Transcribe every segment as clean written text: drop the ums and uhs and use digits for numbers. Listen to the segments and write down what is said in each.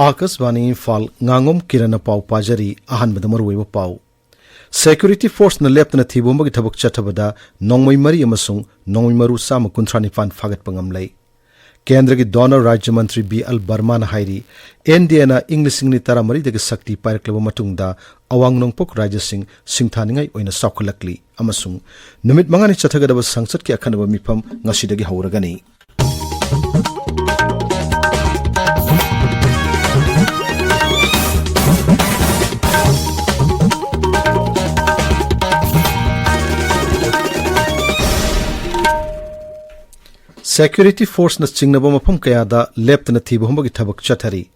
Akashvani Imphal Ngangom Kiran pav पाजरी अहनबद मरुवैब pav Security Force na leptana thibumba thabak chathabada nongmai mari amasung nongmai maru sama kuntranipan fagat pangamlai Kendra ki donor Rajya Mantri B.L. Barman hairi NDA na English ni tara mari dagi sakti paiklaba matungda awang nongpok Rajya Singh singthaningai oina sakulakli amasung numit mangani chathagadaba sangsat ki akhanaba mifam ngasidagi hauragani Security Force na chingnaba mafam kayada leptana thibumba thabak chathari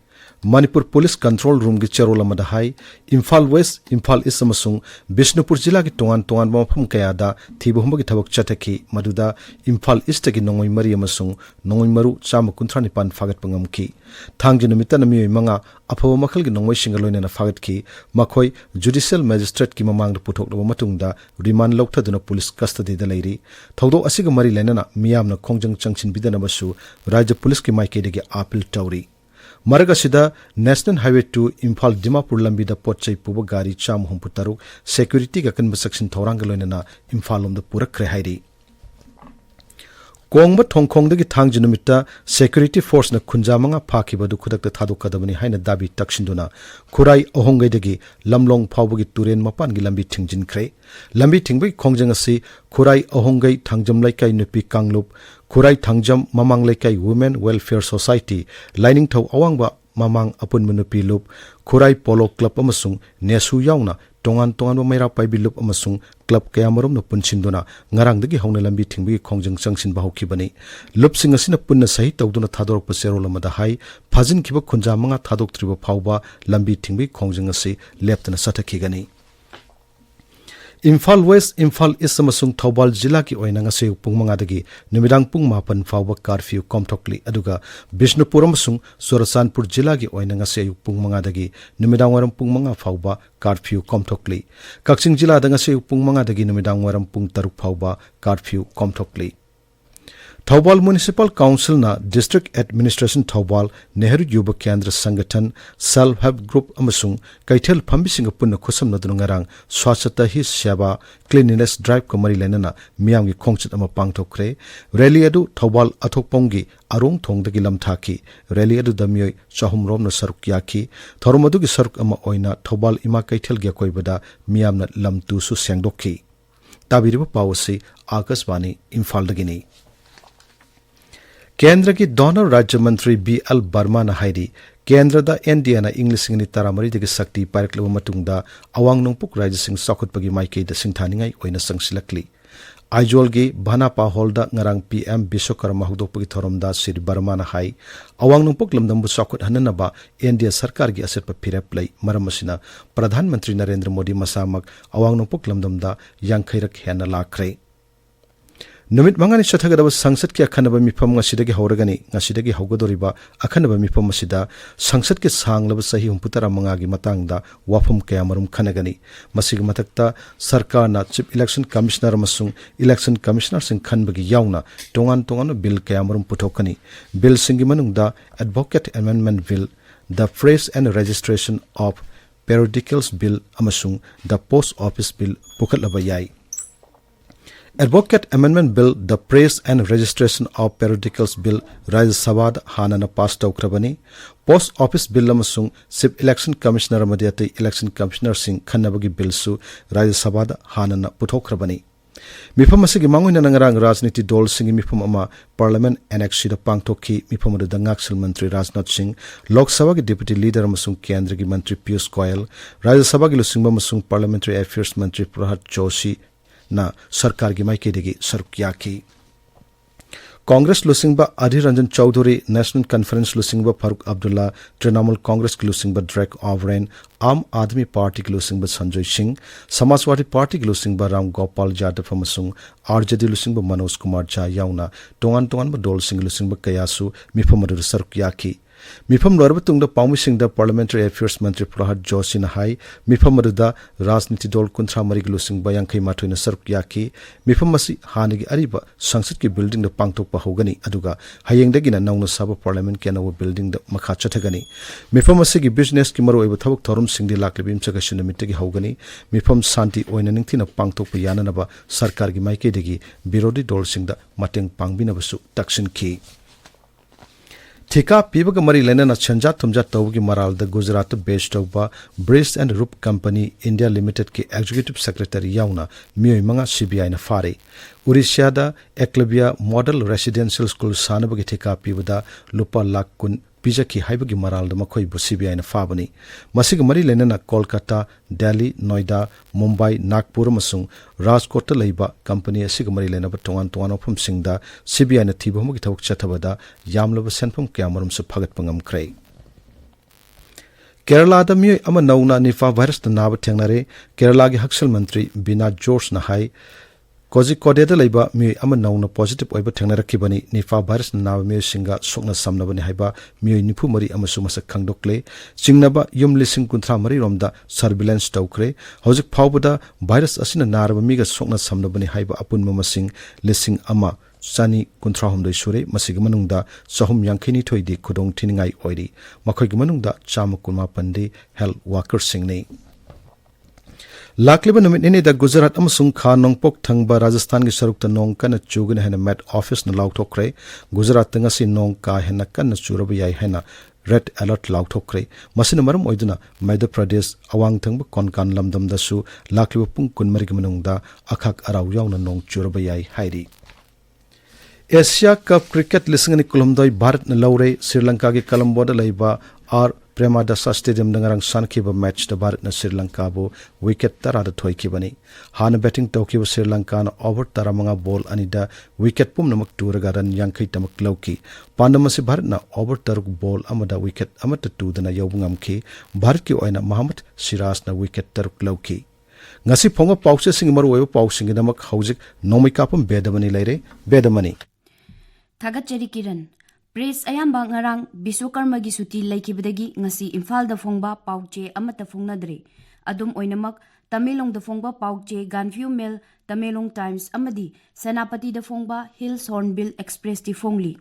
Manipur Police Control Room gi charola madahai Imphal West Imphal East amasung Bishnupur jila gi tongan mafam kayada thibumba gi thabak chathaki maduda Imphal East gi nongoi mari amasung nongoi maru chama kuntrani pan fagat pangamki thangji numita nami manga aphawa makhal gi nongoi singaloina na fagat ki makhoi Judicial Magistrate ki mamang puthok loba matungda remand lokthaduna police custody da leiri thodo asiga mari lenana miyamna khongjang changchin bidana basu Rajya Police ki maike de gi appeal tawri Maraga sida National Highway 2 Imphal Dimapur lambi da potchai puba gari cham humputaruk security ga kanba section thoranga loinana Imphal lom da purakre hairi Kongba thongkhong da gi thang jinumita security force na khunjamanga phakiba du khudak da thadok kadabani haina dabi takshinduna khurai ahongai dagi lamlong phawbugi turen mapan gi lambi thingjin khre lambi thingbai khongjang asi khurai ahongai thangjam laikai nupi kanglup Kurai Thangjam Mamang Laikai Women Welfare Society Lining Thau Awangba Mamang Apun Manupi Loop Kurai Polo Club amasung Nesu Yauna Tongan Maira Paibi Loop amasung Club Kayamarum no Punchinduna Ngarang dagi hauna lambi thingbi khongjang changsin bahukibani Loop sing asina punna sahi tawduna thadorok paserola madahai phajin kiba khunja manga thadok triba phawba lambi thingbi khongjang asi leptana sathakigani Imphal West, Imphal East amasung Thobal jila ki oina ngase pung manga dagi numidang pung mapan fawba curfew komthokli aduga Bishnupur amasung Surasanpur jila ki oina ngase pung manga dagi numidang waram pung manga fawba curfew komthokli Kakching jila da ngase pung manga dagi numidang waram pung taruk fawba curfew komthokli Thobal Municipal Council na District Administration Thobal Nehru Yuba Kendra Sangathan Self Help Group amasung Kaithel Phambising punna khusam nadung ngarang swachhata hi seva cleanliness drive kamari lenana miyam gi khongchit ama pangthokre rally adu Thobal athokponggi arong thongdagi lamthaki rally adu damioi chahum rom na saruk yaki thoromadu gi saruk ama oina Thobal ima kaithel gi koibada miyamna lamtu su sengdokki tabiriba pawasi Akashvani Imphal dagini Kendra ki donor Rajya Mantri B.L. Barman hairi Kendra da NDA na English ni taramari dagi sakti paiklaba matungda awang nongpuk Rajya Singh sakutpagi maike da singthaningai oina sangsilakli Aijol gi Bhanapa Holda ngarang PM Biswakarma hudokpagi thoromda Sri Barman hai awang nongpuk lamdambu sakut hananaba NDA sarkar gi asetpa phirap lai maram asina Pradhan Mantri Narendra Modi masamak awang nongpuk lamdamda yangkhairak hena lakhre Numit mangani chathagadaba sangsat ki akhanaba mifam ngasidagi hauragani ngasidagi haugadoriba akhanaba mifam asida sangsat ki sanglaba sahi humputara mangagi matangda wafam kayamarum khanagani masigi mathakta sarkar na chief election commissioner amasung election commissioner sing khanbagi yauna tongan bill kayamarum puthokani bill singi manungda advocate amendment bill the phrase and registration of periodicals bill amasung the post office bill pukhatlaba yai Advocate Amendment Bill, the Praise and Registration of Periodicals Bill, Rajya Sabha Hanana passed Taukrabani, Post Office Bill Lamasung, Chief Election Commissioner Madiati Election Commissioner Singh Khanabagi Bill Su, Rajya Sabha Hanana Putokrabani. Mifam asigi mangoina nangarang rajniti dol singi mifam ama Parliament Annex da pangtokhi mifam da Ngaksil Mantri Rajnath Singh, Lok Sabha ki Deputy Leader amasung Kendra ki Mantri Piyush Goyal, Rajya Sabha ki lusingba amasung Parliamentary Affairs Mantri Prahat Joshi, na sarkar gi maike degi sarukyaki Congress lusingba Adhir Ranjan Chowdhury National Conference lusingba Farooq Abdullah Trinamool Congress ki lusingba Drake Overain Aam Aadmi Party ki lusingba Sanjay Singh Samajwadi Party ki lusingba Ram Gopal Yadav amasung RJD lusingba Manoj Kumar Jha yauna tongan ba dol sing lusingba kayasu mifamadu sarukyaki Mifam lorba tungda paumisingda Parliamentary Affairs Mantri Prahat Joshi na hai mifam aduda Rajniti Dol kuntra mari glusing bayang kai matoi na saruk yaki mifam masi hanigi ariba sangsad ki building da pangtok pa hogani aduga hayeng dagi na nauna saba Parliament ke nawa building da makha chathagani mifam masi ki business ki maro iba thabuk thorum singdi laklibim chagashi na mittagi hogani mifam santi oina ningthina pangtok pa yana naba sarkar gi maike dagi birodi dol singda mateng pangbina basu takshin ki Thika pibaga mari lenana chanja thumja tawgi maral da Gujarat based tawba Brace and Roop Company India Limited ke Executive Secretary yauna miyoi manga CBI na fare Urisha da Eklavia Model Residential School sanabagi thika pibada lupa lakh kun pijaki haibagi maral da makhoi bu CBI na fabani masiga mari lenana Kolkata Delhi Noida Mumbai Nagpur amasung Rajkot ta leiba company asiga mari lenaba tongan ofam singda CBI na thibamagi thawuk chathabada yamlaba senpham kyamarum su phagat pangam krai Kerala da miyoi ama nauna nifa virus da naba thengnare Kerala gi Haksal Mantri Bina George na hai Kozhikode da leiba miyoi ama nauna positive oiba thengnarakibani nifa virus na naba miyoi singa sokna samnabani haiba miyoi nifu mari amasu masak khangdokle chingnaba yum lising kunthra mari romda surveillance tawkre hojik phawbada virus asina naraba miga sokna samnabani haiba apunma masing lising ama Sani kunthra humdoi sure masig manungda sahum yankini thoidi khudong thiningai oiri makhoi gi manungda chama kunma pande health workers singnei Lakliba namit nini da Gujarat amasung kha nongpok thangba Rajasthan gi saruk ta nong kana chugina hena Met Office na lauthokre Gujarat tanga si nong ka hena kana churaba yai hena Red Alert lauthokre masina maram oiduna Madhya Pradesh awang thangba konkan lamdam da su lakliba pung kunmari gi manungda akhak araw yauna nong churaba yai hairi Asia Cup Cricket lisingani kulumdoi Bharat na laure Sri Lanka gi Colombo da leiba R Premadasa Stadium dangarang sankiba match da Bharat na Sri Lanka bo wicket tarada thoikibani hana batting tawkiba Sri Lanka na over taramanga ball anida wicket pum namak turaga ran yankai tamak lauki pandamasi Bharat na over taruk ball amada wicket amata tu dana yobungam ki Bharat ki oina Mohammad Siraj na wicket taruk lauki ngasi phonga pause sing maru oiba pausing damak haujik Nongmeikapam Bedamani leire Bedamani Thagat Cheri Kiran Press ayamba ngarang Biswakarma gi suti laikibadagi ngasi Imphal da phongba pauche amata phongnadre adum oinamak Tamilong da phongba pauche Ganview Mail Tamilong Times amadi Senapati da phongba Hills Hornbill Express di phongli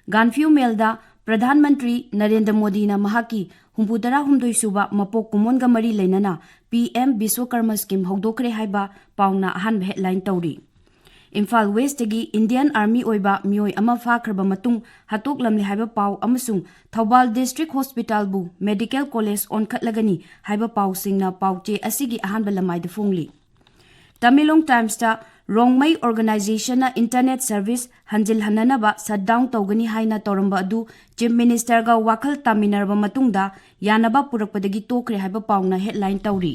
Ganview Mail da Pradhan Mantri Narendra Modi na mahaki humpudara humdoi suba mapok kumonga mari leinana PM Biswakarma scheme hogdokre haiba pauna ahan headline tawri Imphal West gi Indian Army oiba mioi ama fakhraba matung hatok lamli haiba pau amasung Thobal District Hospital bu Medical College on khatlagani haiba pau singna pauche asigi ahanba lamai de phongli Tamilong Times ta Rongmai Organization na Internet Service hanjil hananaba shutdown tawgani haina toramba adu Chief Minister ga wakhal taminarba matungda yanaba purakpadagi tokre haiba pauna headline tawri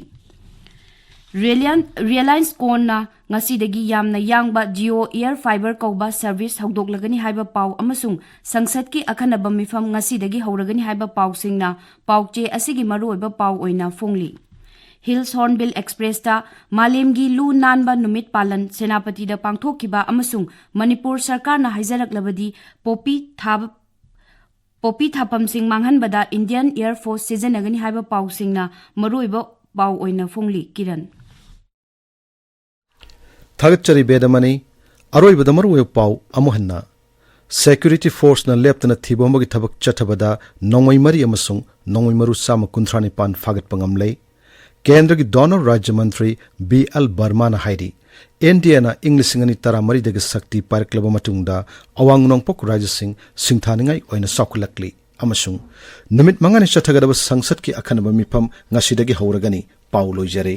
Reliance Corn ngasidagi yamna yangba Geo Air Fiber kauba service hogdoklagani haiba pau amasung sangsat ki akhanaba mifam ngasidagi hauragani haiba pau singna pauche asigi maruoiba pau oina phongli Hills Hornbill Express ta malemgi lu nanba numit palan senapati da pangthokiba amasung Manipur sarkar na haizaraklabadi popi thapam sing manghanbada Indian Air Force sejanagani haiba pau singna maruoiba pau oina phongli Kiran Thagat Cheri Bedamani aroi badamaru we pau amuhanna Security Force na leptana thibomagi thabak chathabada nongmai mari amasung nongmai maru sama kuntrani pan fagat pangamlei Kendra gi Donor Rajya Mantri B.L. Barma na hairi India na English ngani tara mari daga sakti paraklaba matungda awang nongpok Rajya Singh singthaningai oina sakulakli amasung numit mangani chathagadaba sangsat ki akhanaba mifam ngasidagi hauragani pau loijare